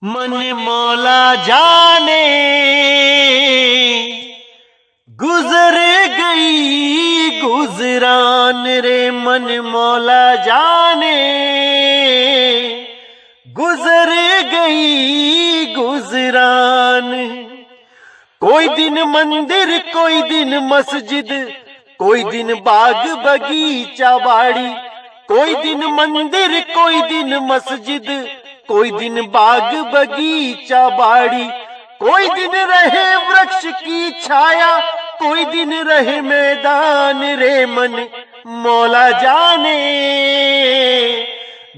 मन मौला जाने गुजर गई गुजरान रे, मन मौला जाने गुजर गई गुजरान। कोई दिन मंदिर कोई दिन मस्जिद, कोई दिन बाग बगीचा बाड़ी, कोई दिन मंदिर कोई दिन मस्जिद, कोई दिन बाग बगीचा बाड़ी, कोई दिन रहे वृक्ष की छाया, कोई दिन रहे मैदान रे, मन मौला जाने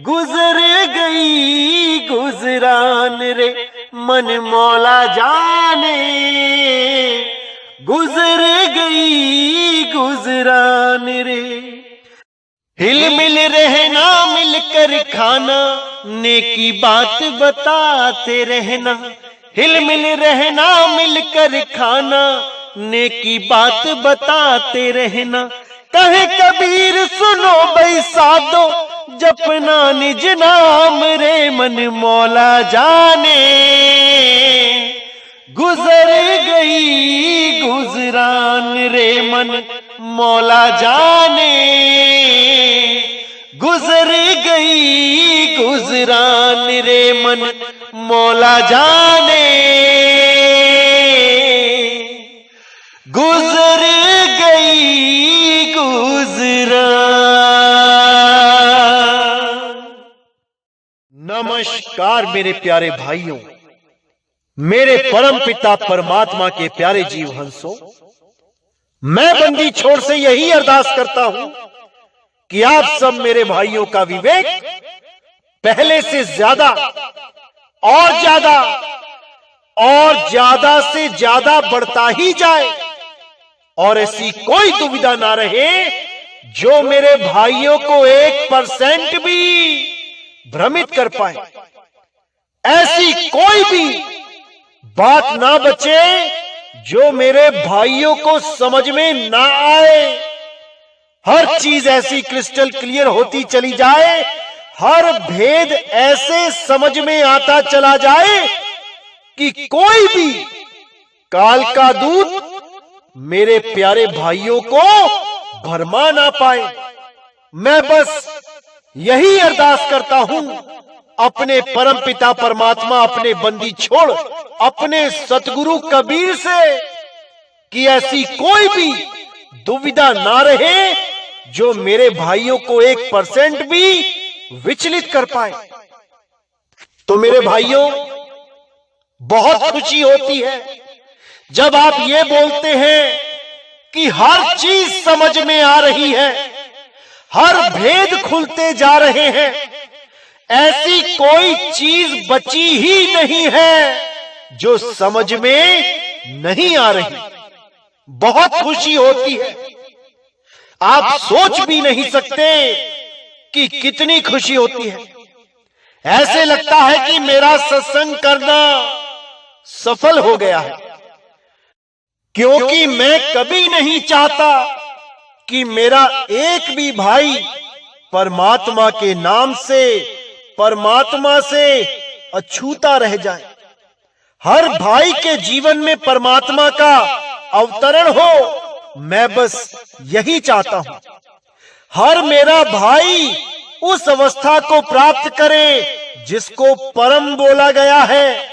गुजर गई गुजरान रे, मन मौला जाने गुजर गई गुजरान रे। हिल मिल रहना मिलकर खाना, नेकी बात बताते रहना, हिल मिल रहना मिलकर खाना, नेकी बात बताते रहना। कहे कबीर सुनो भाई साधो, जपना निज नाम रे, मन मौला जाने गुजर गई गुजरान रे, मन मौला जाने गुजर गई गुजरान रे, मन मौला जाने गुजर गई गुजरान। नमस्कार मेरे प्यारे भाइयों, मेरे परम पिता परमात्मा के प्यारे जीव हंसो, मैं बंदी छोड़ से यही अरदास करता हूं कि आप सब मेरे भाइयों का विवेक पहले से ज्यादा और ज्यादा और ज्यादा से ज्यादा बढ़ता ही जाए, और ऐसी कोई दुविधा ना रहे जो मेरे भाइयों को 1% भी भ्रमित कर पाए। ऐसी कोई भी बात ना बचे जो मेरे भाइयों को समझ में ना आए। हर चीज ऐसी क्रिस्टल क्लियर होती चली जाए, हर भेद ऐसे समझ में आता चला जाए कि कोई भी काल का दूत मेरे प्यारे भाइयों को भरमा ना पाए। मैं बस यही अरदास करता हूं अपने परम पिता परमात्मा, अपने बंदी छोड़, अपने सतगुरु कबीर से कि ऐसी कोई भी दुविधा ना रहे जो मेरे भाइयों को 1% भी विचलित कर पाए। तो मेरे भाइयों, बहुत खुशी होती है जब आप ये बोलते हैं कि हर चीज समझ में आ रही है, हर भेद खुलते जा रहे हैं, ऐसी कोई चीज बची ही नहीं है जो समझ में नहीं आ रही। बहुत खुशी होती है, आप सोच भी नहीं सकते कि कितनी खुशी होती है। ऐसे लगता है कि मेरा सत्संग करना सफल हो गया है, क्योंकि मैं कभी नहीं चाहता कि मेरा एक भी भाई परमात्मा के नाम से, परमात्मा से अछूता रह जाए। हर भाई के जीवन में परमात्मा का अवतरण हो, मैं बस यही चाहता हूं। हर मेरा भाई उस अवस्था को प्राप्त करे जिसको परम बोला गया है,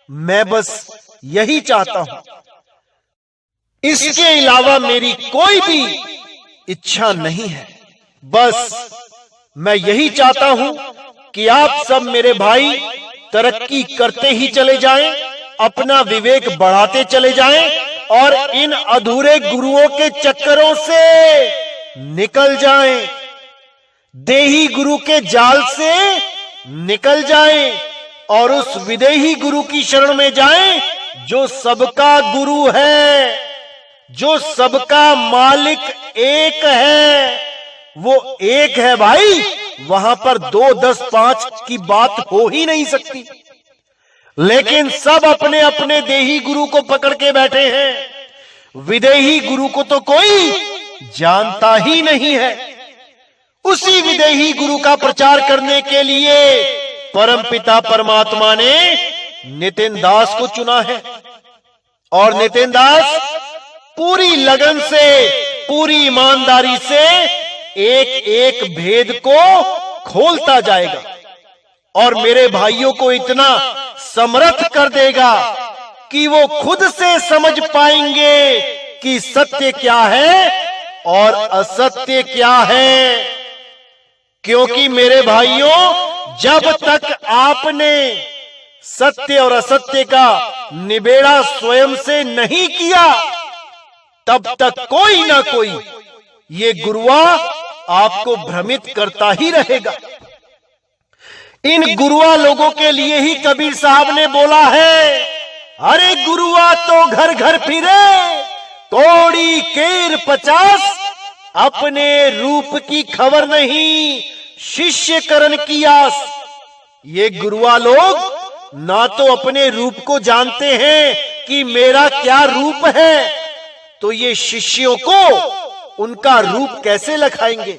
मैं बस यही चाहता हूं। इसके अलावा मेरी कोई भी इच्छा नहीं है। बस मैं यही चाहता हूं कि आप सब मेरे भाई तरक्की करते ही चले जाएं, अपना विवेक बढ़ाते चले जाएं और इन अधूरे गुरुओं के चक्करों से निकल जाएं, देही गुरु के जाल से निकल जाएं और उस विदेही गुरु की शरण में जाएं जो सबका गुरु है, जो सबका मालिक एक है। वो एक है भाई, वहां पर 2, 10, 5 की बात हो ही नहीं सकती। लेकिन सब अपने अपने देही गुरु को पकड़ के बैठे हैं। विदेही गुरु को तो कोई जानता ही नहीं है। उसी विदेही गुरु का प्रचार करने के लिए परमपिता परमात्मा ने नितिन दास को चुना है और नितिन दास पूरी लगन से, पूरी ईमानदारी से एक एक भेद को खोलता जाएगा और मेरे भाइयों को इतना समर्थ कर देगा कि वो खुद से समझ पाएंगे कि सत्य क्या है और असत्य क्या है। क्योंकि मेरे भाइयों, जब तक आपने सत्य और असत्य का निबेड़ा स्वयं से नहीं किया, तब तक कोई ना कोई ये गुरुआ आपको भ्रमित करता ही रहेगा। इन गुरुआ लोगों के लिए ही कबीर साहब ने बोला है, अरे गुरुआ तो घर घर फिरे, कौड़ी केर 50, अपने रूप की खबर नहीं, शिष्य करण की आस। ये गुरुआ लोग ना तो अपने रूप को जानते हैं कि मेरा क्या रूप है, तो ये शिष्यों को उनका रूप कैसे लखाएंगे।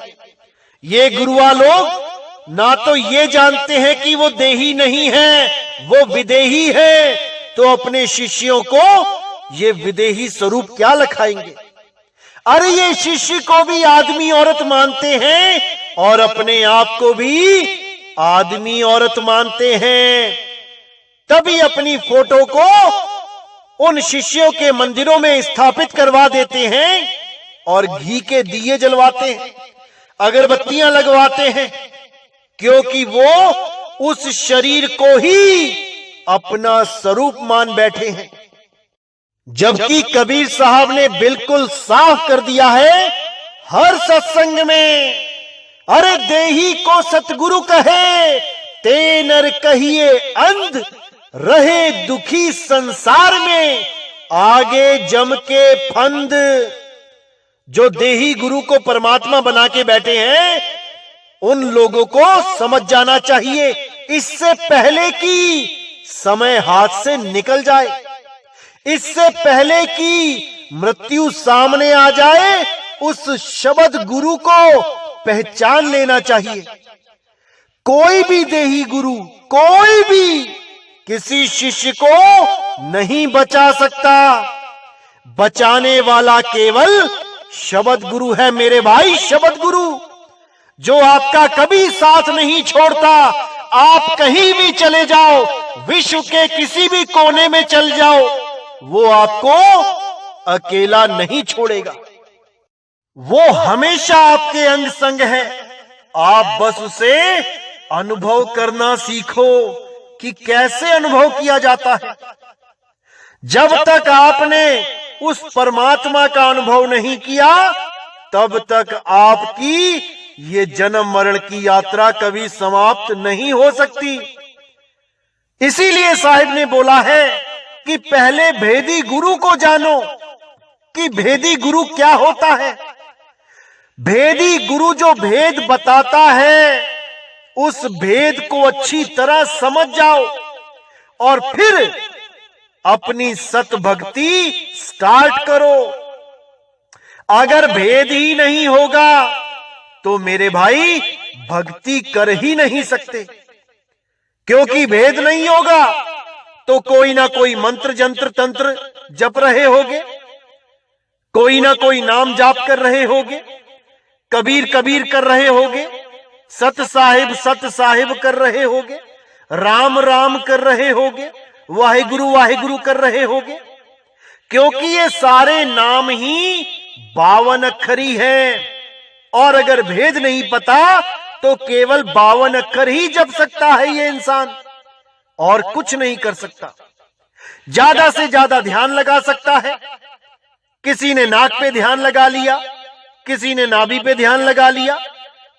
ये गुरुआ लोग ना तो ये जानते हैं कि वो देही नहीं है, वो विदेही है, तो अपने शिष्यों को ये विदेही स्वरूप क्या लखाएंगे। अरे ये शिष्य को भी आदमी औरत मानते हैं और अपने आप को भी आदमी औरत मानते हैं, तभी अपनी फोटो को उन शिष्यों के मंदिरों में स्थापित करवा देते हैं और घी के दिए जलवाते हैं, अगरबत्तियां लगवाते हैं, क्योंकि वो उस शरीर को ही अपना स्वरूप मान बैठे हैं। जबकि कबीर साहब ने बिल्कुल साफ कर दिया है हर सत्संग में, अरे देही को सतगुरु कहे, ते नर कहिए अंध, रहे दुखी संसार में, आगे जम के फंद। जो देही गुरु को परमात्मा बना के बैठे हैं, उन लोगों को समझ जाना चाहिए इससे पहले कि समय हाथ से निकल जाए, इससे पहले कि मृत्यु सामने आ जाए, उस शब्द गुरु को पहचान लेना चाहिए। कोई भी देही गुरु, कोई भी किसी शिष्य को नहीं बचा सकता। बचाने वाला केवल शब्द गुरु है मेरे भाई, शब्द गुरु, जो आपका कभी साथ नहीं छोड़ता। आप कहीं भी चले जाओ, विश्व के किसी भी कोने में चल जाओ, वो आपको अकेला नहीं छोड़ेगा। वो हमेशा आपके अंग संग है। आप बस उसे अनुभव करना सीखो कि कैसे अनुभव किया जाता है। जब तक आपने उस परमात्मा का अनुभव नहीं किया, तब तक आपकी ये जन्म मरण की यात्रा कभी समाप्त नहीं हो सकती। इसीलिए साहिब ने बोला है कि पहले भेदी गुरु को जानो कि भेदी गुरु क्या होता है। भेदी गुरु जो भेद बताता है, उस भेद को अच्छी तरह समझ जाओ और फिर अपनी सत भक्ति स्टार्ट करो। अगर भेद ही नहीं होगा तो मेरे भाई भक्ति कर ही नहीं सकते, क्योंकि भेद नहीं होगा तो कोई ना कोई मंत्र जंत्र तंत्र जप रहे होगे, कोई ना कोई नाम जाप कर रहे होगे, कबीर कबीर कर रहे होगे, सत साहिब कर रहे होगे, राम राम कर रहे होगे, वाहिगुरु कर रहे होगे, क्योंकि ये सारे नाम ही 52 अक्षरी हैं। और अगर भेद नहीं पता तो केवल 52 अक्षर ही जप सकता है ये इंसान, और कुछ नहीं कर सकता। ज्यादा से ज्यादा ध्यान लगा सकता है। किसी ने नाक पे ध्यान लगा लिया, किसी ने नाभि पे ध्यान लगा लिया,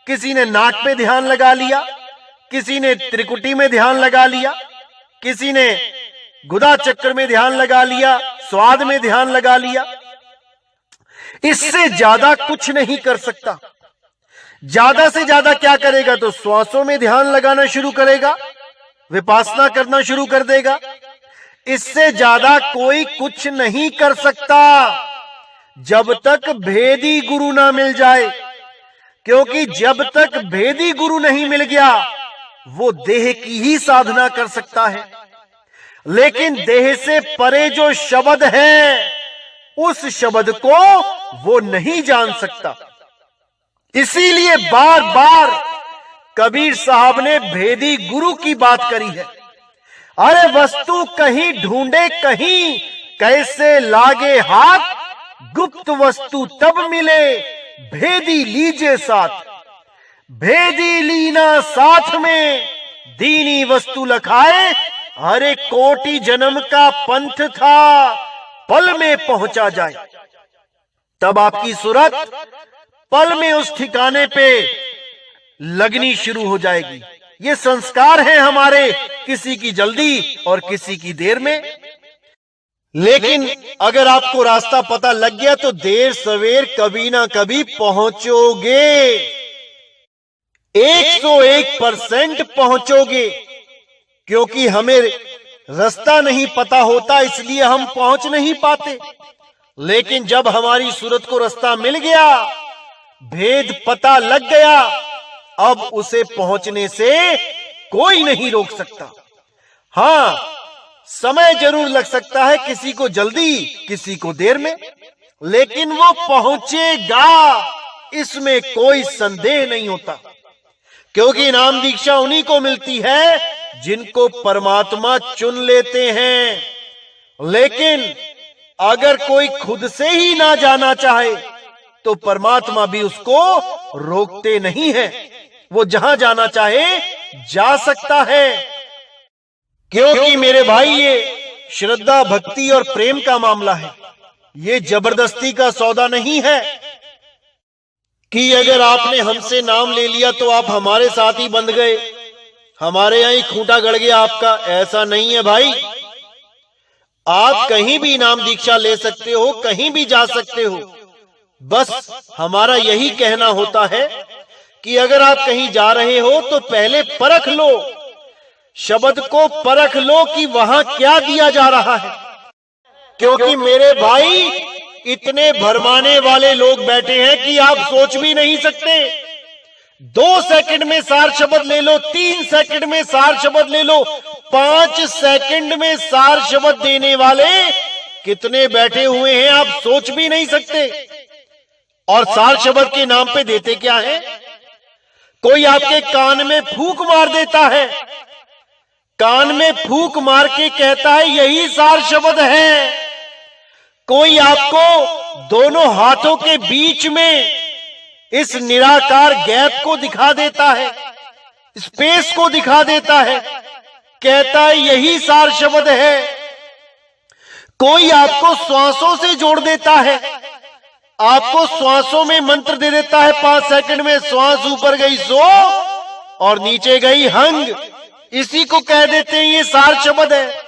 किसी ने नाक पे ध्यान लगा लिया, किसी ने त्रिकुटी में ध्यान लगा लिया, किसी ने गुदा चक्र में ध्यान लगा लिया, स्वाद में ध्यान लगा लिया। इससे ज्यादा कुछ नहीं कर सकता। ज्यादा से ज्यादा क्या करेगा तो श्वासों में ध्यान लगाना शुरू करेगा, विपासना करना शुरू कर देगा। इससे ज्यादा कोई कुछ नहीं कर सकता जब तक भेदी गुरु ना मिल जाए, क्योंकि जब तक भेदी गुरु नहीं मिल गया वो देह की ही साधना कर सकता है। लेकिन देह से परे जो शब्द है उस शब्द को वो नहीं जान सकता। इसीलिए बार बार कबीर साहब ने भेदी गुरु की बात करी है। अरे वस्तु कहीं ढूंढे कहीं, कैसे लागे हाथ, गुप्त वस्तु तब मिले, भेदी लीजे साथ। भेदी लीना साथ में, दीनी वस्तु लखाए। अरे कोटि जन्म का पंथ था, पल में पहुंचा जाए। तब आपकी सूरत पल में उस ठिकाने पे लगनी शुरू हो जाएगी। ये संस्कार है हमारे, किसी की जल्दी और किसी की देर में। लेकिन अगर आपको रास्ता पता लग गया तो देर सवेर कभी ना कभी पहुंचोगे, 101% पहुंचोगे। क्योंकि हमें रास्ता नहीं पता होता, इसलिए हम पहुंच नहीं पाते। लेकिन जब हमारी सूरत को रास्ता मिल गया, भेद पता लग गया, अब उसे पहुंचने से कोई नहीं रोक सकता। हां, समय जरूर लग सकता है, किसी को जल्दी किसी को देर में, लेकिन वो पहुंचेगा, इसमें कोई संदेह नहीं होता। क्योंकि नाम दीक्षा उन्हीं को मिलती है जिनको परमात्मा चुन लेते हैं। लेकिन अगर कोई खुद से ही ना जाना चाहे तो परमात्मा भी उसको रोकते नहीं है, वो जहां जाना चाहे जा सकता है। क्योंकि मेरे भाई ये श्रद्धा भक्ति और प्रेम का मामला है, ये जबरदस्ती का सौदा नहीं है कि अगर आपने हमसे नाम ले लिया तो आप हमारे साथ ही बंध गए, हमारे यहां ही खूंटा गड़ गया आपका। ऐसा नहीं है भाई, आप कहीं भी नाम दीक्षा ले सकते हो, कहीं भी जा सकते हो। बस हमारा यही कहना होता है कि अगर आप कहीं जा रहे हो तो पहले परख लो, शब्द को परख लो कि वहां क्या दिया जा रहा है। क्योंकि मेरे भाई इतने भरमाने वाले लोग बैठे हैं कि आप सोच भी नहीं सकते। 2 सेकंड में सार शब्द ले लो, 3 सेकंड में सार शब्द ले लो, 5 सेकंड में सार शब्द देने वाले कितने बैठे हुए हैं, आप सोच भी नहीं सकते। और सार शब्द के नाम पे देते क्या है? कोई आपके कान में फूंक मार देता है, कान में फूंक मार के कहता है यही सार शब्द है। कोई आपको दोनों हाथों के बीच में इस निराकार गैप को दिखा देता है, स्पेस को दिखा देता है, कहता है यही सार शब्द है। कोई आपको श्वासों से जोड़ देता है, आपको श्वासों में मंत्र दे देता है, 5 सेकंड में श्वास ऊपर गई सो और नीचे गई हंग, इसी को कह देते हैं ये सार शब्द है।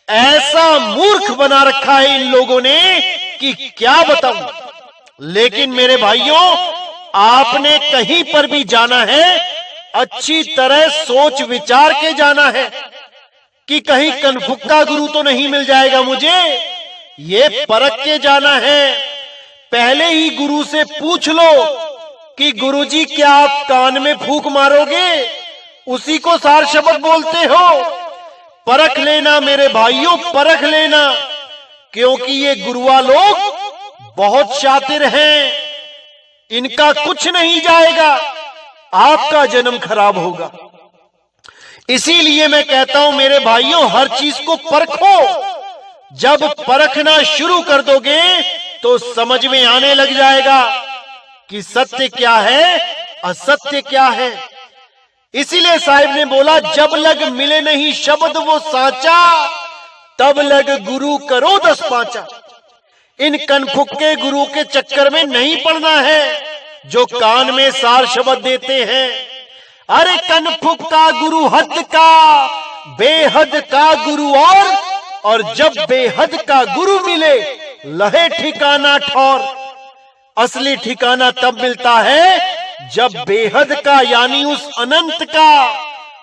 ऐसा मूर्ख बना रखा है इन लोगों ने कि क्या बताऊं। लेकिन मेरे भाइयों, आपने कहीं पर भी जाना है, अच्छी तरह सोच विचार के जाना है कि कहीं कनफुक्का गुरु तो नहीं मिल जाएगा मुझे, ये परख के जाना है। पहले ही गुरु से पूछ लो कि गुरुजी क्या आप कान में फूंक मारोगे, उसी को सार शब्द बोलते हो। परख लेना मेरे भाइयों, परख लेना, क्योंकि ये गुरुआ लोग बहुत शातिर हैं, इनका कुछ नहीं जाएगा, आपका जन्म खराब होगा। इसीलिए मैं कहता हूं मेरे भाइयों, हर चीज को परखो। जब परखना शुरू कर दोगे तो समझ में आने लग जाएगा कि सत्य क्या है, असत्य क्या है। इसीलिए साहिब ने बोला, जब लग मिले नहीं शब्द वो साचा, तब लग गुरु करो 10 पांचा। इन कनफुक्के गुरु के चक्कर में नहीं पड़ना है जो कान में सार शब्द देते हैं। अरे कनफुक्का गुरु हद का, बेहद का गुरु और जब बेहद का गुरु मिले लहे ठिकाना ठौर। असली ठिकाना तब मिलता है जब बेहद का यानी उस अनंत का,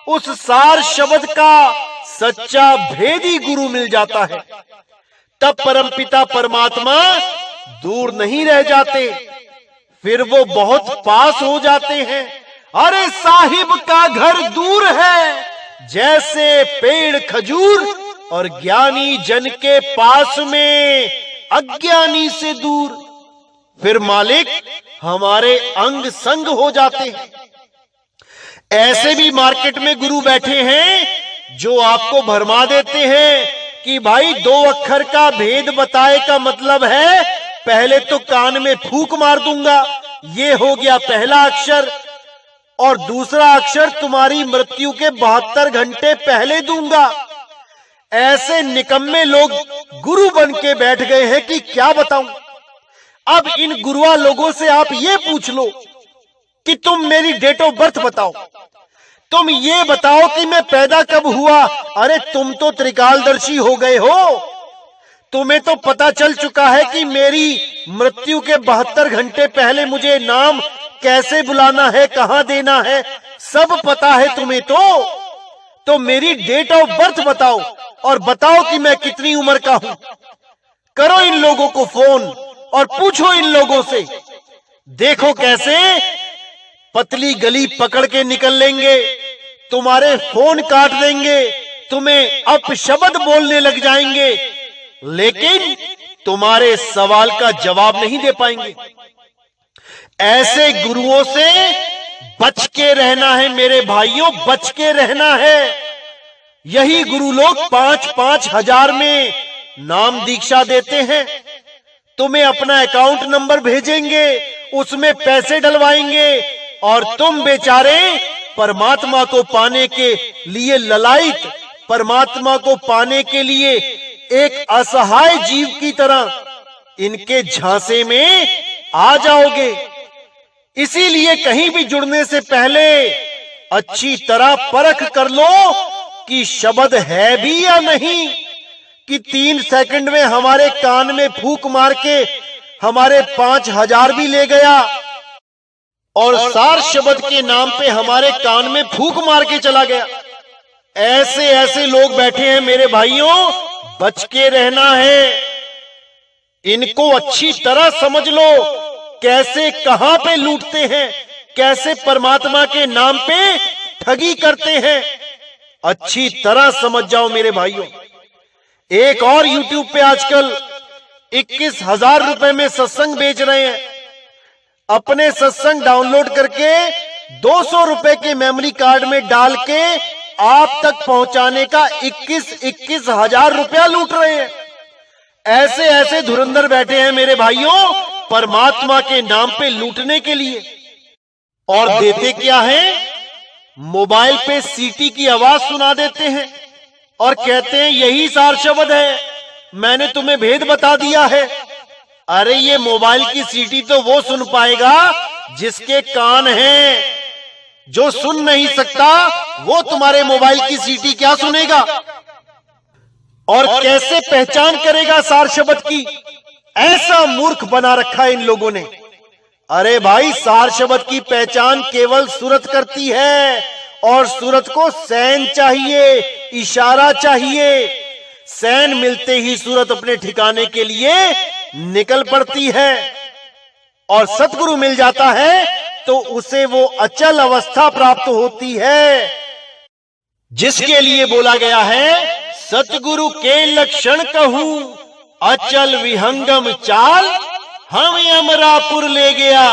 उस सार शब्द का सच्चा भेदी गुरु मिल जाता है। तब परमपिता परमात्मा दूर नहीं रह जाते, फिर वो बहुत पास हो जाते हैं। अरे साहिब का घर दूर है, जैसे पेड़ खजूर और ज्ञानी जन के पास में अज्ञानी से दूर। फिर मालिक हमारे अंग संग हो जाते हैं। ऐसे भी मार्केट में गुरु बैठे हैं जो आपको भरमा देते हैं कि भाई 2 अक्षर का भेद बताए का मतलब है पहले तो कान में फूंक मार दूंगा, ये हो गया पहला अक्षर, और दूसरा अक्षर तुम्हारी मृत्यु के 72 घंटे पहले दूंगा। ऐसे निकम्मे लोग गुरु बन के बैठ गए हैं कि क्या बताऊं। अब इन गुरुआ लोगों से आप ये पूछ लो कि तुम मेरी डेट ऑफ बर्थ बताओ, तुम ये बताओ कि मैं पैदा कब हुआ। अरे तुम तो त्रिकालदर्शी हो गए हो, तुम्हें तो पता चल चुका है कि मेरी मृत्यु के 72 घंटे पहले मुझे नाम कैसे बुलाना है, कहां देना है, सब पता है तुम्हें। तो मेरी डेट ऑफ बर्थ बताओ और बताओ कि मैं कितनी उम्र का हूं। करो इन लोगों को फोन और पूछो इन लोगों से, देखो कैसे पतली गली पकड़ के निकल लेंगे, तुम्हारे फोन काट देंगे, तुम्हें अपशब्द बोलने लग जाएंगे, लेकिन तुम्हारे सवाल का जवाब नहीं दे पाएंगे। ऐसे गुरुओं से बच के रहना है मेरे भाइयों, बच के रहना है। यही गुरु लोग 5-5 हजार में नाम दीक्षा देते हैं, तुम्हें अपना अकाउंट नंबर भेजेंगे, उसमें पैसे डलवाएंगे और तुम बेचारे परमात्मा को पाने के लिए ललायत, परमात्मा को पाने के लिए एक असहाय जीव की तरह इनके झांसे में आ जाओगे। इसीलिए कहीं भी जुड़ने से पहले अच्छी तरह परख कर लो कि शब्द है भी या नहीं, कि 3 सेकंड में हमारे कान में फूंक मार के हमारे 5000 भी ले गया और सार शब्द के नाम पे हमारे कान में फूंक मार के चला गया। ऐसे ऐसे लोग बैठे हैं मेरे भाइयों, बच के रहना है। इनको अच्छी तरह समझ लो, कैसे कहां पे लूटते हैं, कैसे परमात्मा के नाम पे ठगी करते हैं। अच्छी तरह समझ जाओ मेरे भाइयों। एक और YouTube पे आजकल 21,000 रुपए में सत्संग बेच रहे हैं। अपने सत्संग डाउनलोड करके 200 रुपए के मेमोरी कार्ड में डाल के आप तक पहुंचाने का 21 हजार रुपया लूट रहे हैं। ऐसे ऐसे धुरंधर बैठे हैं मेरे भाइयों परमात्मा के नाम पे लूटने के लिए। और देते क्या है, मोबाइल पे सीटी की आवाज सुना देते हैं और कहते हैं यही सार शब्द है, मैंने तुम्हें भेद बता दिया है। अरे ये मोबाइल की सीटी तो वो सुन पाएगा जिसके कान हैं, जो सुन नहीं सकता वो तुम्हारे मोबाइल की सीटी क्या सुनेगा। और कैसे पहचान करेगा सार शब्द की, ऐसा मूर्ख बना रखा है इन लोगों ने। अरे भाई सार शब्द की पहचान केवल सूरत करती है, और सूरत को सैन चाहिए, इशारा चाहिए। सैन मिलते ही सूरत अपने ठिकाने के लिए निकल पड़ती है, और सतगुरु मिल जाता है तो उसे वो अचल अवस्था प्राप्त होती है, जिसके लिए बोला गया है सतगुरु के लक्षण कहूं, अचल विहंगम चाल, हम अमरापुर ले गया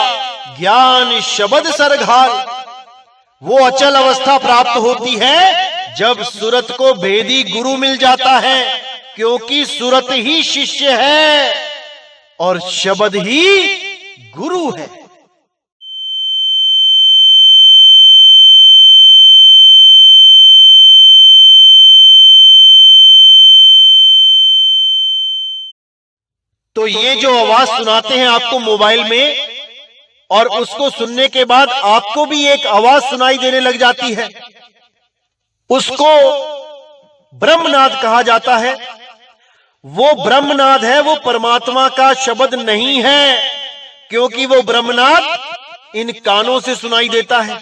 ज्ञान शब्द सरघाल। वो अचल अवस्था प्राप्त होती है जब सूरत को भेदी गुरु मिल जाता है, क्योंकि सूरत ही शिष्य है और शब्द ही गुरु है। तो ये जो आवाज सुनाते हैं आपको मोबाइल में, और उसको सुनने के बाद आपको भी एक आवाज सुनाई देने लग जाती है, उसको ब्रह्मनाद कहा जाता है। वो ब्रह्मनाद है, वो परमात्मा का शब्द नहीं है, क्योंकि वो ब्रह्मनाद इन कानों से सुनाई देता है।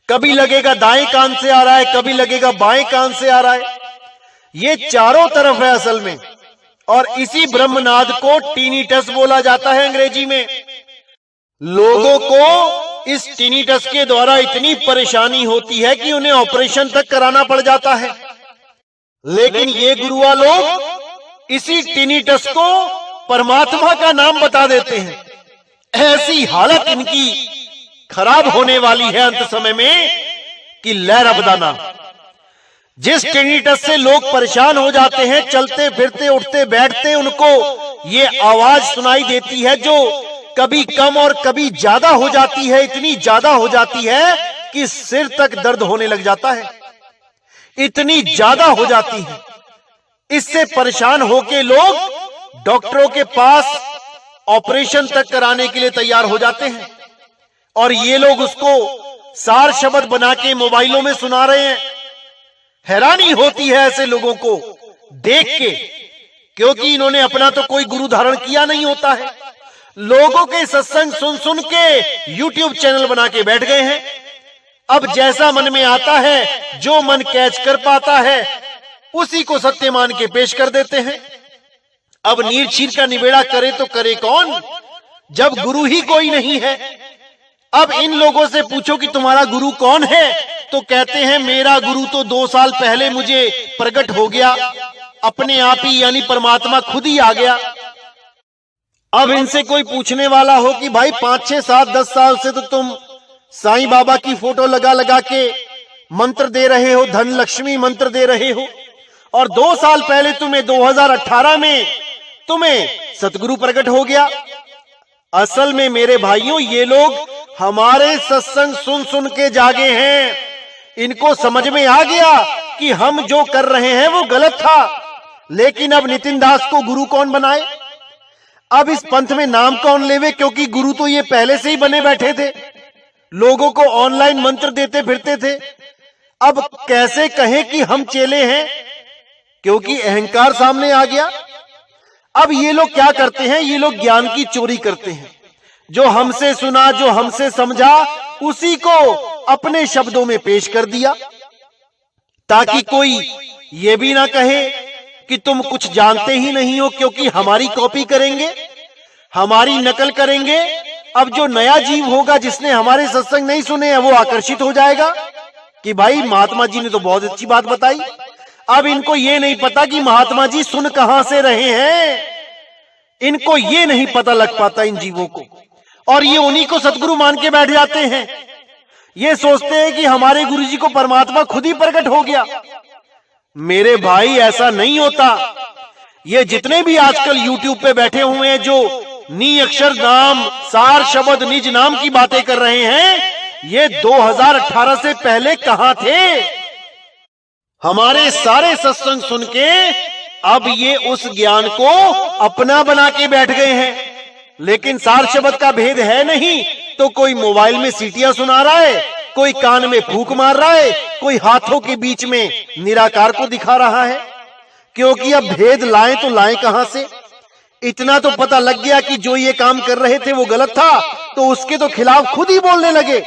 कभी लगेगा दाएं कान से आ रहा है, कभी लगेगा बाएं कान से आ रहा है, ये चारों तरफ है असल में। और इसी ब्रह्मनाद को टिनिटस बोला जाता है अंग्रेजी में। लोगों को इस टिनिटस के द्वारा इतनी परेशानी होती है कि उन्हें ऑपरेशन तक कराना पड़ जाता है। लेकिन ये गुरुआ लोग इसी टिनीटस को परमात्मा का नाम बता देते हैं। ऐसी हालत इनकी खराब होने वाली है अंत समय में कि लहर अबदाना। जिस टिनीटस से लोग परेशान हो जाते हैं, चलते फिरते उठते बैठते, उनको ये आवाज सुनाई देती है जो कभी कम और कभी ज्यादा हो जाती है। इतनी ज्यादा हो जाती है कि सिर तक दर्द होने लग जाता है, इतनी ज्यादा हो जाती है। इससे परेशान होके लोग डॉक्टरों के पास ऑपरेशन तक कराने के लिए तैयार हो जाते हैं, और ये लोग उसको सार शब्द बना के मोबाइलों में सुना रहे हैं। हैरानी होती है ऐसे लोगों को देख के, क्योंकि इन्होंने अपना तो कोई गुरु धारण किया नहीं होता है। लोगों के सत्संग सुन सुन के यूट्यूब चैनल बना के बैठ गए हैं। अब जैसा मन में आता है, जो मन कैच कर पाता है, उसी को सत्य मान के पेश कर देते हैं। अब नीर चीर का निबेड़ा करे तो करे कौन, जब गुरु ही कोई नहीं है। अब इन लोगों से पूछो कि तुम्हारा गुरु कौन है, तो कहते हैं मेरा गुरु तो 2 साल पहले मुझे प्रकट हो गया, अपने आप ही, यानी परमात्मा खुद ही आ गया। अब इनसे कोई पूछने वाला हो कि भाई 5, 6, 7, 10 साल से तो तुम साईं बाबा की फोटो लगा लगा के मंत्र दे रहे हो, धन लक्ष्मी मंत्र दे रहे हो, और 2 साल पहले तुम्हें 2018 में तुम्हें सतगुरु प्रकट हो गया। असल में मेरे भाइयों, ये लोग हमारे सत्संग सुन सुन के जागे हैं। इनको समझ में आ गया कि हम जो कर रहे हैं वो गलत था। लेकिन अब नितिन दास को गुरु कौन बनाए, अब इस पंथ में नाम कौन लेवे, क्योंकि गुरु तो ये पहले से ही बने बैठे थे, लोगों को ऑनलाइन मंत्र देते फिरते थे। अब कैसे कहें कि हम चेले हैं, क्योंकि अहंकार सामने आ गया। अब ये लोग क्या करते हैं, ये लोग ज्ञान की चोरी करते हैं। जो हमसे सुना, जो हमसे समझा, उसी को अपने शब्दों में पेश कर दिया, ताकि कोई ये भी ना कहे कि तुम कुछ जानते ही नहीं हो, क्योंकि हमारी कॉपी करेंगे, हमारी नकल करेंगे। अब जो नया जीव होगा जिसने हमारे सत्संग नहीं सुने हैं, वो आकर्षित हो जाएगा कि भाई महात्मा जी ने तो बहुत अच्छी बात बताई। अब इनको ये नहीं पता कि महात्मा जी सुन कहां से रहे हैं, इनको ये नहीं पता लग पाता इन जीवों को, और ये उन्हीं को सतगुरु मान के बैठ जाते हैं। ये सोचते हैं कि हमारे गुरुजी को परमात्मा खुद ही प्रकट हो गया। मेरे भाई, ऐसा नहीं होता। ये जितने भी आजकल यूट्यूब पे बैठे हुए हैं, जो नी अक्षर नाम, सार शब्द, निज नाम की बातें कर रहे हैं, ये 2018 से पहले कहां थे। हमारे सारे सत्संग सुन के अब ये उस ज्ञान को अपना बना के बैठ गए हैं। लेकिन सार शब्द का भेद है नहीं, तो कोई मोबाइल में सीटियां सुना रहा है, कोई कान में फूंक मार रहा है, कोई हाथों के बीच में निराकार को दिखा रहा है। क्योंकि अब भेद लाएं तो लाएं कहां से। इतना तो पता लग गया कि जो ये काम कर रहे थे वो गलत था, तो उसके तो खिलाफ खुद ही बोलने लगे।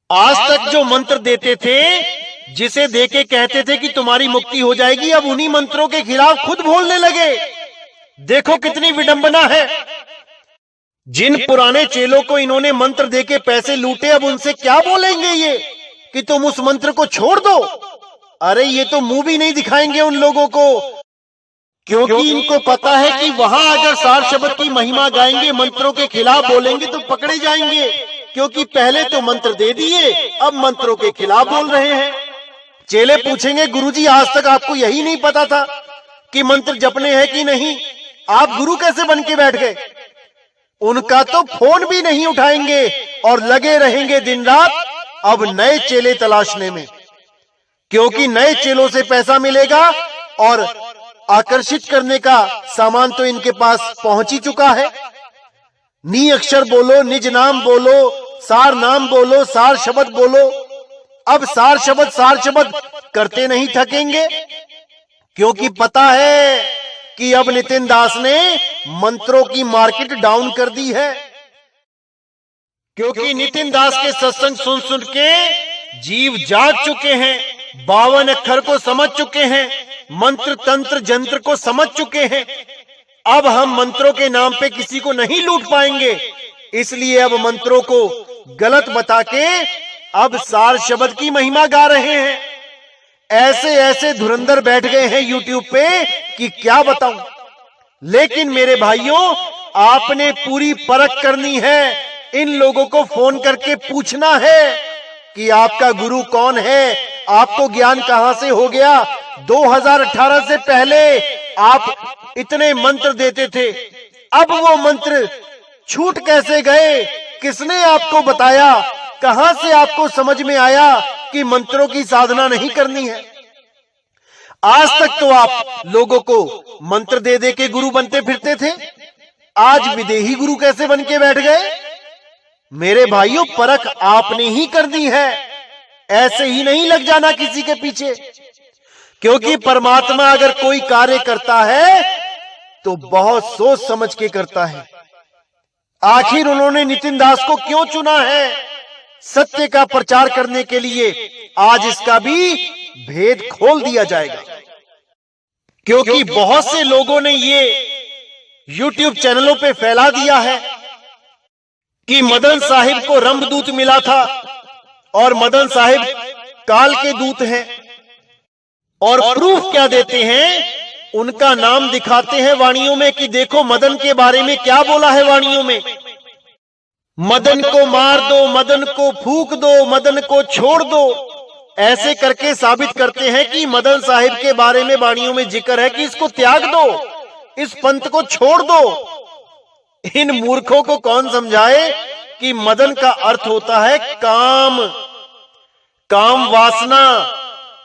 आज तक जो मंत्र देते थे, जिसे देके कहते थे कि तुम्हारी मुक्ति हो जाएगी, अब उन्हीं मंत्रों के खिलाफ खुद बोलने लगे। देखो कितनी विडंबना है। जिन पुराने चेलों को इन्होंने मंत्र देके पैसे लूटे, अब उनसे क्या बोलेंगे ये कि तुम उस मंत्र को छोड़ दो। अरे ये तो मुंह भी नहीं दिखाएंगे उन लोगों को, क्योंकि इनको पता है कि वहां अगर सार शब्द की महिमा गाएंगे, मंत्रों के खिलाफ बोलेंगे तो पकड़े जाएंगे। क्योंकि पहले तो मंत्र दे दिए, अब मंत्रों के खिलाफ बोल रहे हैं। चेले पूछेंगे, गुरुजी आज तक आपको यही नहीं पता था कि मंत्र जपने हैं कि नहीं, आप गुरु कैसे बन के बैठ गए। उनका तो फोन भी नहीं उठाएंगे और लगे रहेंगे दिन रात अब नए चेले तलाशने में, क्योंकि नए चेलों से पैसा मिलेगा और आकर्षित करने का सामान तो इनके पास पहुंच ही चुका है। नी अक्षर बोलो, निज नाम बोलो, सार नाम बोलो, सार शब्द बोलो। अब सार शब्द करते नहीं थकेंगे, क्योंकि पता है कि अब नितिन दास ने मंत्रों की मार्केट डाउन कर दी है। क्योंकि नितिन दास के सत्संग सुन सुन के जीव जाग चुके हैं, 52 अक्षर को समझ चुके हैं, मंत्र तंत्र जंत्र को समझ चुके हैं। अब हम मंत्रों के नाम पे किसी को नहीं लूट पाएंगे, इसलिए अब मंत्रों को गलत बता के अब सार शब्द की महिमा गा रहे हैं। ऐसे ऐसे धुरंधर बैठ गए हैं यूट्यूब पे कि क्या बताऊं। लेकिन मेरे भाइयों, आपने पूरी परख करनी है। इन लोगों को फोन करके पूछना है कि आपका गुरु कौन है, आपको ज्ञान कहां से हो गया। 2018 से पहले आप इतने मंत्र देते थे, अब वो मंत्र छूट कैसे गए? किसने आपको बताया? कहां से आपको समझ में आया कि मंत्रों की साधना नहीं करनी है? आज तक तो आप लोगों को मंत्र दे दे के गुरु बनते फिरते थे, आज विदेही गुरु कैसे बन के बैठ गए? मेरे भाइयों, परख आपने ही करनी है, ऐसे ही नहीं लग जाना किसी के पीछे। क्योंकि परमात्मा अगर कोई कार्य करता है तो बहुत सोच समझ के करता है। आखिर उन्होंने नितिन दास को क्यों चुना है? सत्य का प्रचार करने के लिए। आज इसका भी भेद खोल दिया जाएगा। क्योंकि बहुत से लोगों ने ये YouTube चैनलों पे फैला दिया है कि मदन साहिब को रंभदूत मिला था और मदन साहिब काल के दूत हैं। और प्रूफ क्या देते हैं? उनका नाम दिखाते हैं वाणियों में कि देखो मदन के बारे में क्या बोला है वाणियों में। मदन को मार दो, मदन को फूंक दो, मदन को छोड़ दो। ऐसे करके साबित करते हैं कि मदन साहिब के बारे में वाणियों में जिक्र है कि इसको त्याग दो, इस पंथ को छोड़ दो। इन मूर्खों को कौन समझाए कि मदन का अर्थ होता है काम, काम वासना।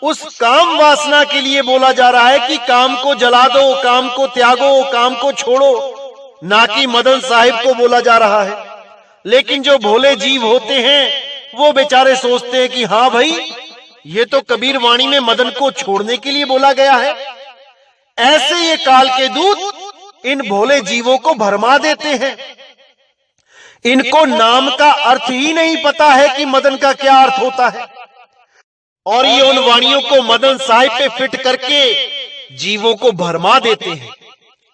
उस काम वासना के लिए बोला जा रहा है कि काम को जला दो, काम को त्यागो, काम को छोड़ो, ना कि मदन साहिब को बोला जा रहा है। लेकिन जो भोले जीव होते हैं वो बेचारे सोचते हैं कि हाँ भाई, ये तो कबीर वाणी में मदन को छोड़ने के लिए बोला गया है। ऐसे ये काल के दूत इन भोले जीवों को भरमा देते हैं। इनको नाम का अर्थ ही नहीं पता है कि मदन का क्या अर्थ होता है, और ये उन वाणियों को मदन साहिब पे फिट करके जीवों को भरमा देते हैं।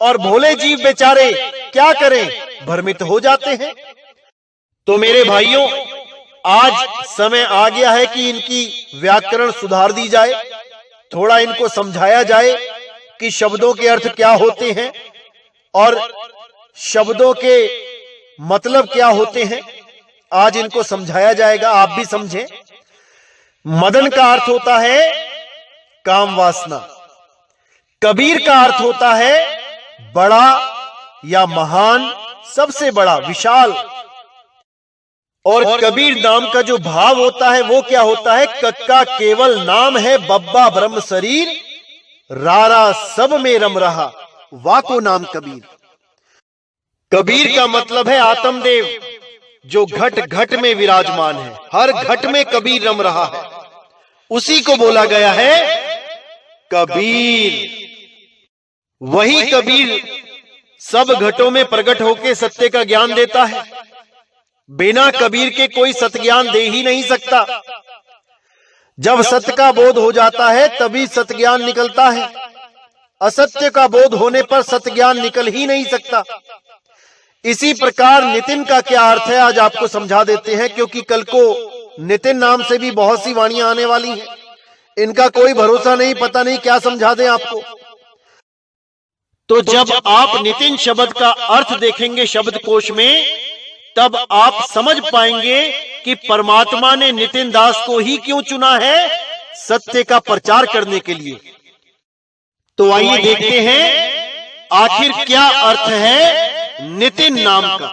और भोले जीव बेचारे क्या करें, भ्रमित हो जाते हैं। तो मेरे भाइयों, आज समय आ गया है कि इनकी व्याकरण सुधार दी जाए, थोड़ा इनको समझाया जाए कि शब्दों के अर्थ क्या होते हैं और शब्दों के मतलब क्या होते हैं। आज इनको समझाया जाएगा, आप भी समझें। मदन का अर्थ होता है काम वासना, कबीर का अर्थ होता है बड़ा या महान, सबसे बड़ा, विशाल। और कबीर नाम का जो भाव होता है वो क्या होता है? कक्का केवल नाम है, बब्बा ब्रह्म शरीर, रारा सब में रम रहा, वाको नाम कबीर। कबीर का मतलब है आत्मदेव, जो घट घट में विराजमान है, हर घट में कबीर रम रहा है, उसी को बोला गया है कबीर। वही कबीर सब घटों में प्रकट होकर सत्य का ज्ञान देता है। बिना कबीर के कोई सत्य ज्ञान दे ही नहीं सकता। जब सत्य का बोध हो जाता है तभी सत्य ज्ञान निकलता है। असत्य का बोध होने पर सत्य ज्ञान निकल ही नहीं सकता। इसी प्रकार नितिन का क्या अर्थ है आज आपको समझा देते हैं, क्योंकि कल को नितिन नाम से भी बहुत सी वाणियां आने वाली हैं। इनका कोई भरोसा नहीं, पता नहीं क्या समझा दें आपको। तो जब आप नितिन शब्द का अर्थ देखेंगे शब्दकोश में, तब आप समझ पाएंगे कि परमात्मा ने नितिन दास को ही क्यों चुना है सत्य का प्रचार करने के लिए। तो आइए देखते हैं आखिर क्या अर्थ है नितिन नाम का।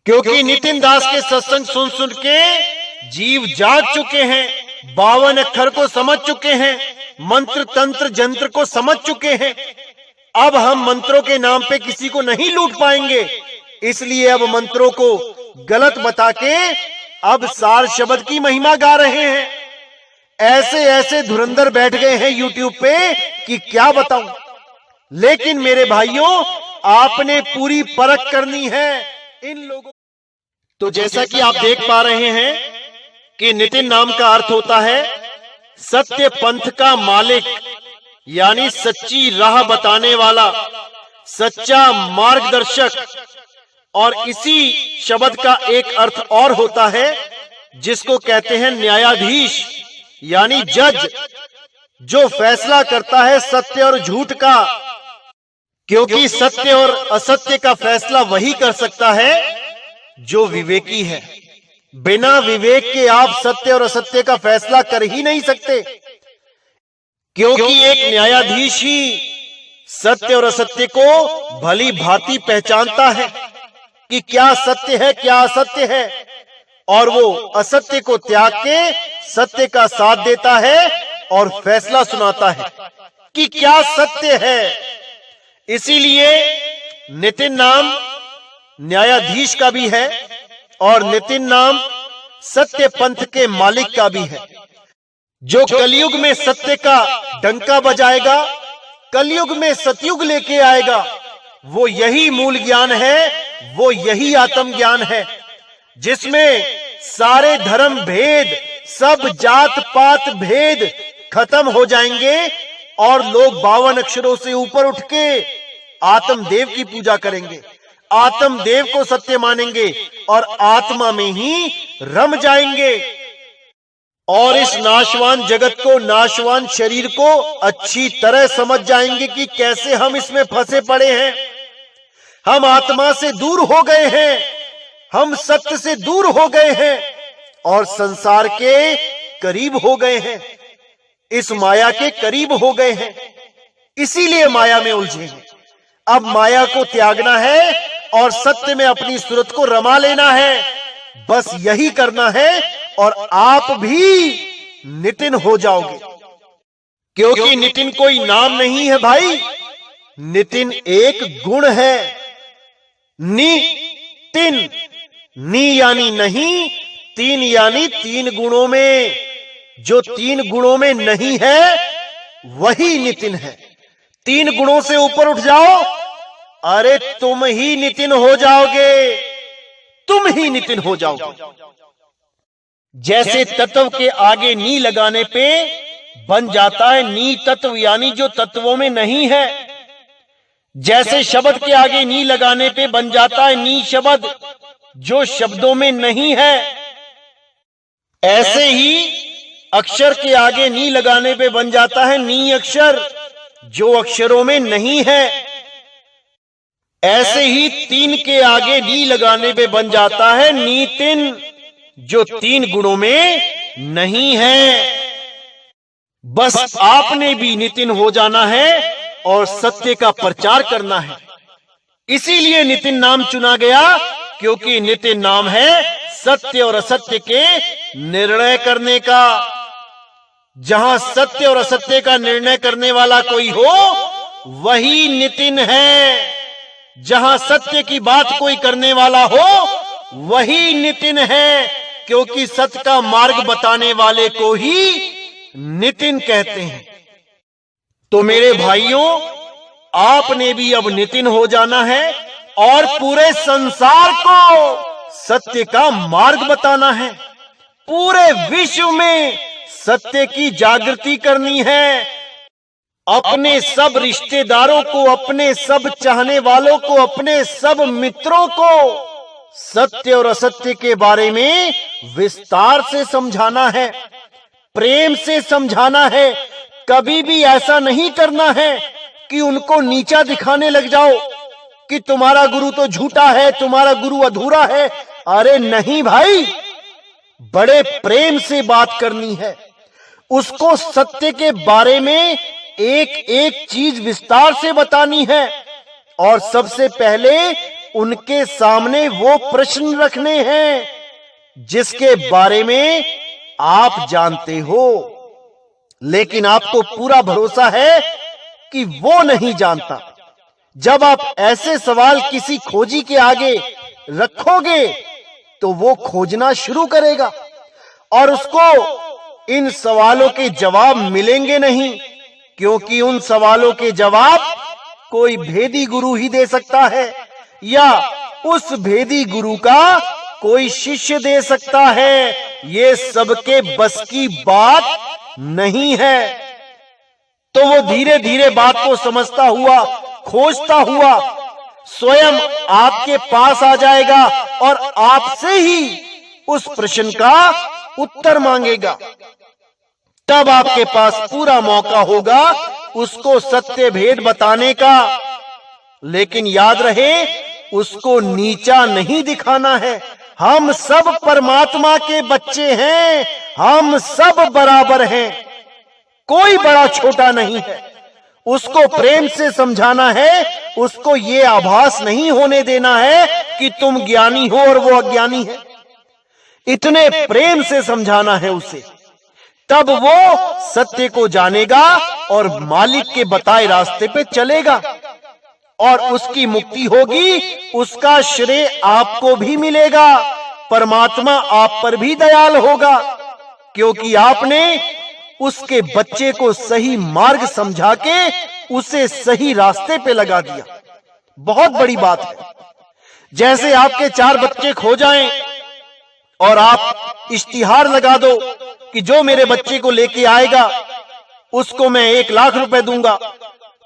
क्योंकि नितिन दास के सत्संग सुन सुन के जीव जाग चुके हैं, 52 अक्षर को समझ चुके हैं, मंत्र तंत्र जंत्र को समझ चुके हैं। अब हम मंत्रों के नाम पे किसी को नहीं लूट पाएंगे, इसलिए अब मंत्रों को गलत बता के अब सार शब्द की महिमा गा रहे हैं। ऐसे ऐसे धुरंधर बैठ गए हैं यूट्यूब पे कि क्या बताऊं। लेकिन मेरे भाइयों, आपने पूरी परख करनी है इन लोगों। तो जैसा कि आप देख पा रहे हैं कि नितिन नाम का अर्थ होता है सत्य पंथ का मालिक, यानी सच्ची राह बताने वाला, सच्चा मार्गदर्शक। और इसी शब्द का एक अर्थ और होता है जिसको कहते हैं न्यायाधीश, यानी जज जो फैसला करता है सत्य और झूठ का, क्योंकि सत्य और असत्य का फैसला वही कर सकता है जो विवेकी है। बिना विवेक के आप सत्य और असत्य का फैसला कर ही नहीं सकते, क्योंकि एक न्यायाधीश ही सत्य और असत्य को भली भांति पहचानता है कि क्या सत्य है क्या असत्य है, और वो असत्य को त्याग के सत्य का साथ देता है और फैसला सुनाता है कि क्या सत्य है। इसीलिए नितिन नाम न्यायाधीश का भी है और नितिन नाम सत्य पंथ के मालिक का भी है। जो कलयुग में सत्य का डंका बजाएगा, कलयुग में सतयुग लेके आएगा, वो यही मूल ज्ञान है, वो यही आत्म ज्ञान है, जिसमें सारे धर्म भेद, सब जात पात भेद खत्म हो जाएंगे और लोग 52 अक्षरों से ऊपर उठ के आत्मदेव की पूजा करेंगे, आत्मदेव को सत्य मानेंगे और आत्मा में ही रम जाएंगे और इस नाशवान जगत को, नाशवान शरीर को अच्छी तरह समझ जाएंगे कि कैसे हम इसमें फंसे पड़े हैं। हम आत्मा से दूर हो गए हैं, हम सत्य से दूर हो गए हैं और संसार के करीब हो गए हैं, इस माया के करीब हो गए हैं, इसीलिए माया में उलझे हैं। अब माया को त्यागना है और सत्य में अपनी सूरत को रमा लेना है, बस यही करना है और आप भी नितिन हो जाओगे। क्योंकि नितिन कोई नाम नहीं है भाई, नितिन एक गुण है। नितिन, नी यानी नहीं, तीन यानी 3 गुणों में, जो 3 गुणों में नहीं है वही नितिन है। 3 गुणों से ऊपर उठ जाओ, अरे तुम ही नितिन हो जाओगे, तुम ही नितिन हो जाओगे। जैसे तत्व के आगे नी लगाने पे बन जाता है नी तत्व, यानी जो तत्वों में नहीं है। जैसे शब्द के आगे नी लगाने पे बन जाता है नी शब्द, जो शब्दों में नहीं है। ऐसे ही अक्षर के आगे नी लगाने पे बन जाता है नी अक्षर, जो अक्षरों में नहीं है। ऐसे ही 3 के आगे नी लगाने पे बन जाता है नितिन, जो 3 गुणों में नहीं है। बस आपने भी नितिन हो जाना है और सत्य का प्रचार करना है। इसीलिए नितिन नाम चुना गया, क्योंकि नितिन नाम है सत्य और असत्य के निर्णय करने का। जहां सत्य और असत्य का निर्णय करने वाला कोई हो वही नितिन है। जहां सत्य की बात कोई करने वाला हो वही नितिन है, क्योंकि सत्य का मार्ग बताने वाले को ही नितिन कहते हैं। तो मेरे भाइयों, आपने भी अब नितिन हो जाना है और पूरे संसार को सत्य का मार्ग बताना है। पूरे विश्व में सत्य की जागृति करनी है। अपने सब रिश्तेदारों को, अपने सब चाहने वालों को, अपने सब मित्रों को सत्य और असत्य के बारे में विस्तार से समझाना है, प्रेम से समझाना है। कभी भी ऐसा नहीं करना है कि उनको नीचा दिखाने लग जाओ कि तुम्हारा गुरु तो झूठा है, तुम्हारा गुरु अधूरा है। अरे नहीं भाई, बड़े प्रेम से बात करनी है। उसको सत्य के बारे में एक एक चीज विस्तार से बतानी है और सबसे पहले उनके सामने वो प्रश्न रखने हैं जिसके बारे में आप जानते हो, लेकिन आपको पूरा भरोसा है कि वो नहीं जानता। जब आप ऐसे सवाल किसी खोजी के आगे रखोगे तो वो खोजना शुरू करेगा और उसको इन सवालों के जवाब मिलेंगे नहीं, क्योंकि उन सवालों के जवाब कोई भेदी गुरु ही दे सकता है या उस भेदी गुरु का कोई शिष्य दे सकता है। ये सबके बस की बात नहीं है। तो वो धीरे धीरे बात को समझता हुआ, खोजता हुआ स्वयं आपके पास आ जाएगा और आपसे ही उस प्रश्न का उत्तर मांगेगा। तब आपके पास पूरा मौका होगा उसको सत्य भेद बताने का। लेकिन याद रहे, उसको नीचा नहीं दिखाना है। हम सब परमात्मा के बच्चे हैं, हम सब बराबर हैं, कोई बड़ा छोटा नहीं है। उसको प्रेम से समझाना है, उसको ये आभास नहीं होने देना है कि तुम ज्ञानी हो और वो अज्ञानी है। इतने प्रेम से समझाना है उसे, तब वो सत्य को जानेगा और मालिक के बताए रास्ते पे चलेगा और उसकी मुक्ति होगी। उसका श्रेय आपको भी मिलेगा, परमात्मा आप पर भी दयाल होगा, क्योंकि आपने उसके बच्चे को सही मार्ग समझा के उसे सही रास्ते पे लगा दिया। बहुत बड़ी बात है। जैसे आपके 4 बच्चे खो जाएं और आप इश्तिहार लगा दो कि जो मेरे बच्चे को लेके आएगा उसको मैं 1 लाख रुपए दूंगा,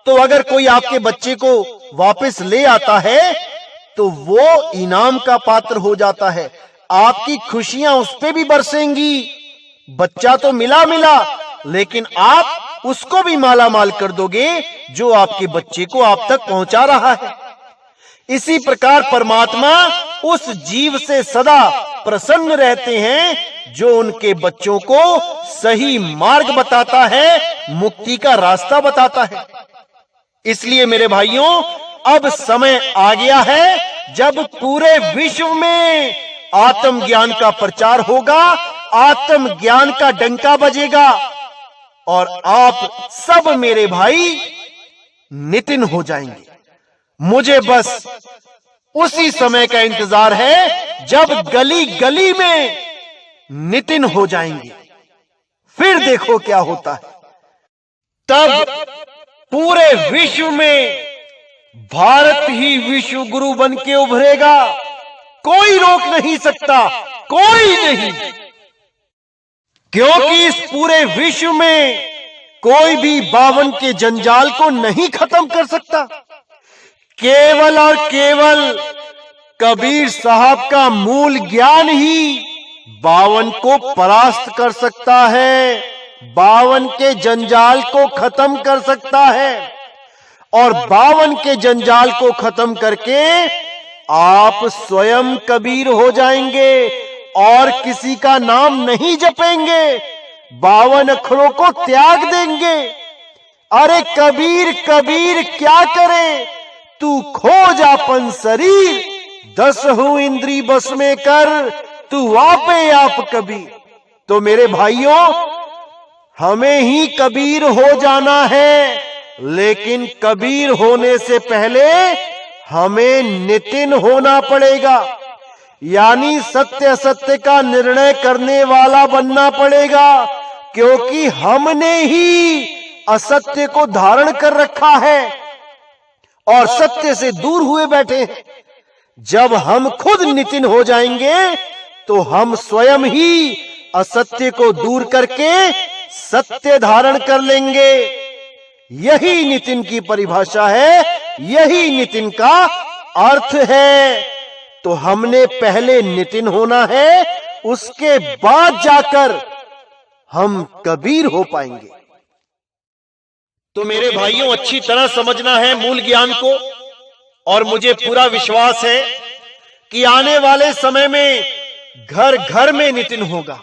तो अगर कोई आपके बच्चे को वापस ले आता है तो वो इनाम का पात्र हो जाता है। आपकी खुशियां उस पे भी बरसेंगी। बच्चा तो मिला, लेकिन आप उसको भी माला माल कर दोगे जो आपके बच्चे को आप तक पहुंचा रहा है। इसी प्रकार परमात्मा उस जीव से सदा प्रसन्न रहते हैं जो उनके बच्चों को सही मार्ग बताता है, मुक्ति का रास्ता बताता है। इसलिए मेरे भाइयों, अब समय आ गया है जब पूरे विश्व में आत्मज्ञान का प्रचार होगा, आत्मज्ञान का डंका बजेगा और आप सब मेरे भाई नितिन हो जाएंगे। मुझे बस उसी समय का इंतजार है जब गली गली में नितिन हो जाएंगे। फिर देखो क्या होता है। तब पूरे विश्व में भारत ही विश्व गुरु बन के उभरेगा। कोई रोक नहीं सकता, कोई नहीं, क्योंकि इस पूरे विश्व में कोई भी 52 के जंजाल को नहीं खत्म कर सकता। केवल और केवल कबीर साहब का मूल ज्ञान ही 52 को परास्त कर सकता है, 52 के जंजाल को खत्म कर सकता है। और 52 के जंजाल को खत्म करके आप स्वयं कबीर हो जाएंगे और किसी का नाम नहीं जपेंगे, 52 अक्षरों को त्याग देंगे। अरे कबीर कबीर क्या करे, तू खोज आपन शरीर, 10 इंद्री बस में कर, तू आपे आप कबीर। तो मेरे भाइयों, हमें ही कबीर हो जाना है, लेकिन कबीर होने से पहले हमें नितिन होना पड़ेगा, यानी सत्य असत्य का निर्णय करने वाला बनना पड़ेगा, क्योंकि हमने ही असत्य को धारण कर रखा है और सत्य से दूर हुए बैठे हैं। जब हम खुद नितिन हो जाएंगे तो हम स्वयं ही असत्य को दूर करके सत्य धारण कर लेंगे। यही नितिन की परिभाषा है, यही नितिन का अर्थ है। तो हमने पहले नितिन होना है, उसके बाद जाकर हम कबीर हो पाएंगे। तो मेरे भाइयों, अच्छी तरह समझना है मूल ज्ञान को, और मुझे पूरा विश्वास है कि आने वाले समय में घर घर में नितिन होगा,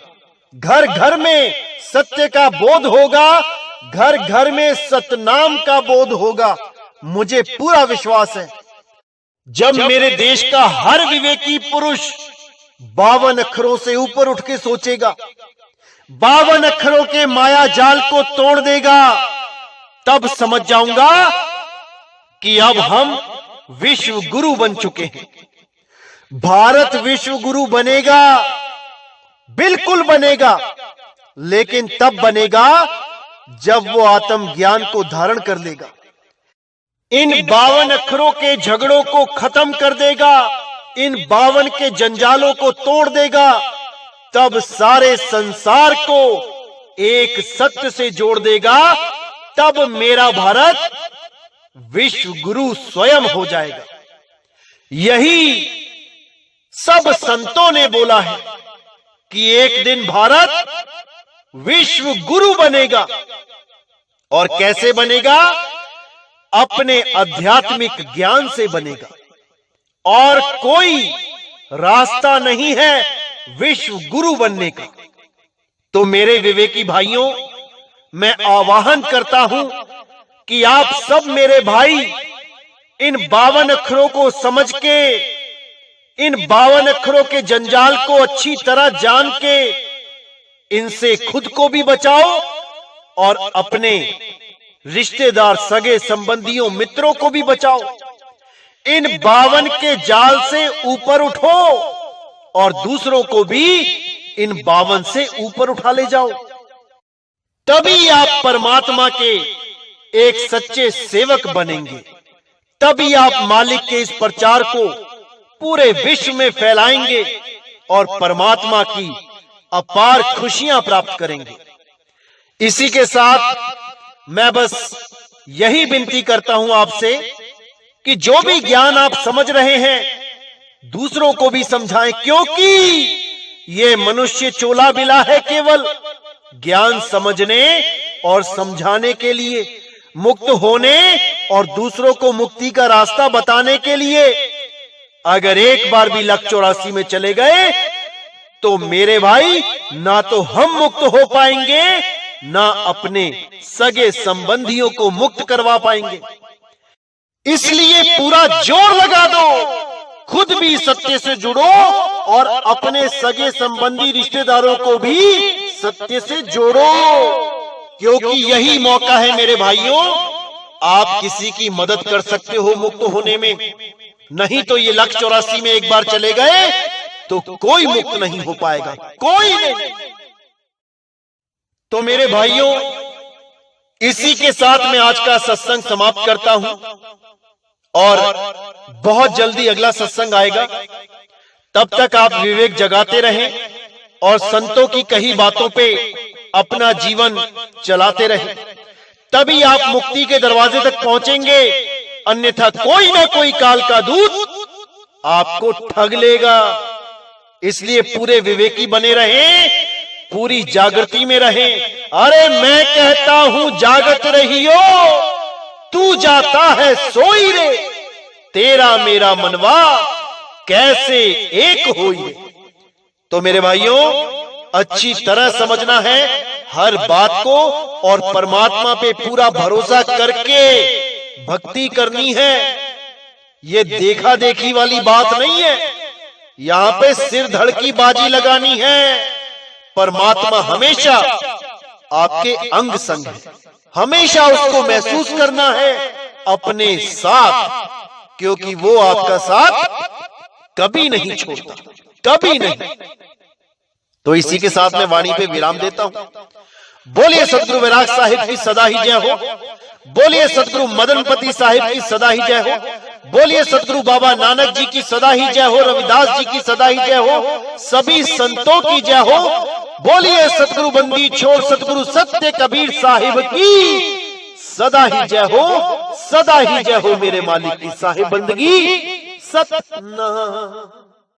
घर घर में सत्य का बोध होगा, घर घर में सतनाम का बोध होगा। मुझे पूरा विश्वास है जब मेरे देश का हर विवेकी पुरुष 52 अक्षरों से ऊपर उठ के सोचेगा, 52 अक्षरों के माया जाल को तोड़ देगा, तब समझ जाऊंगा कि अब हम विश्व गुरु बन चुके हैं। भारत विश्व गुरु बनेगा, बिल्कुल बनेगा, लेकिन तब बनेगा जब वो आत्मज्ञान को धारण कर लेगा, इन 52 अक्षरों के झगड़ों को खत्म कर देगा, इन 52 के जंजालों को तोड़ देगा। तब सारे संसार को एक सत्य से जोड़ देगा। तब मेरा भारत विश्व गुरु स्वयं हो जाएगा। यही सब संतों ने बोला है कि एक दिन भारत विश्व गुरु बनेगा। और कैसे बनेगा? अपने आध्यात्मिक ज्ञान से बनेगा। और कोई रास्ता नहीं है विश्व गुरु बनने का। तो मेरे विवेकी भाइयों, मैं आह्वान करता हूं कि आप सब मेरे भाई इन 52 अक्षरों को समझ के, इन 52 अक्षरों के जंजाल को अच्छी तरह जान के इनसे खुद को भी बचाओ और अपने रिश्तेदार, सगे संबंधियों, मित्रों को भी बचाओ। इन 52 के जाल से ऊपर उठो और दूसरों को भी इन 52 से ऊपर उठा ले जाओ। तभी आप परमात्मा के एक सच्चे सेवक बनेंगे। तभी आप मालिक के इस प्रचार को पूरे विश्व में फैलाएंगे और परमात्मा की अपार खुशियां प्राप्त करेंगे। इसी के साथ मैं बस यही विनती करता हूं आपसे कि जो भी ज्ञान आप समझ रहे हैं दूसरों को भी समझाएं, क्योंकि ये मनुष्य चोला बिला है केवल ज्ञान समझने और समझाने के लिए, मुक्त होने और दूसरों को मुक्ति का रास्ता बताने के लिए। अगर एक बार भी लक्ष्य 84 में चले गए तो मेरे भाई, ना तो हम मुक्त हो पाएंगे, ना अपने सगे संबंधियों को मुक्त करवा पाएंगे। इसलिए पूरा जोर लगा दो, खुद भी सत्य से जुड़ो और अपने सगे संबंधी रिश्तेदारों को भी सत्य से जोड़ो, क्योंकि यही मौका है मेरे भाइयों। आप किसी की मदद कर सकते हो मुक्त होने में, नहीं तो ये लक्ष्य 84 में एक बार चले गए तो कोई मुक्त नहीं हो पाएगा, कोई नहीं। तो मेरे भाइयों, इसी के साथ मैं आज का सत्संग समाप्त करता हूं और बहुत जल्दी अगला सत्संग आएगा। तब तक आप विवेक जगाते रहें और संतों की कही बातों पे अपना जीवन चलाते रहें, तभी आप मुक्ति के दरवाजे तक पहुंचेंगे। अन्यथा कोई ना कोई काल का दूत आपको ठग लेगा। इसलिए पूरे विवेकी बने रहें, पूरी जागृति में रहें। अरे मैं कहता हूं जागत रहियो, तू जाता है सोई रे, तेरा मेरा मनवा कैसे एक होई रे। तो मेरे भाइयों, अच्छी तरह समझना है हर बात को और परमात्मा पे पूरा भरोसा करके भक्ति करनी है। ये देखा देखी वाली बात नहीं है, यहां पे सिर धड़ की बाजी लगानी है। परमात्मा हमेशा आपके अंग संग है, हमेशा उसको महसूस करना है अपने साथ, क्योंकि वो आपका साथ कभी नहीं छोड़ता, कभी नहीं। तो इसी के साथ मैं वाणी पे विराम देता हूं। बोलिए सतगुरु वैराग साहिब की सदा ही जय हो। बोलिए सतगुरु मदनपति साहिब की सदा ही जय हो। बोलिए सतगुरु बाबा नानक जी की सदा ही जय हो। रविदास जी की सदा ही जय हो। सभी संतों की जय हो। बोलिए सतगुरु बंदी छोड़ सतगुरु सत्य कबीर साहिब की सदा ही जय हो, सदा ही जय हो। मेरे मालिक की साहिब बंदगी सतना।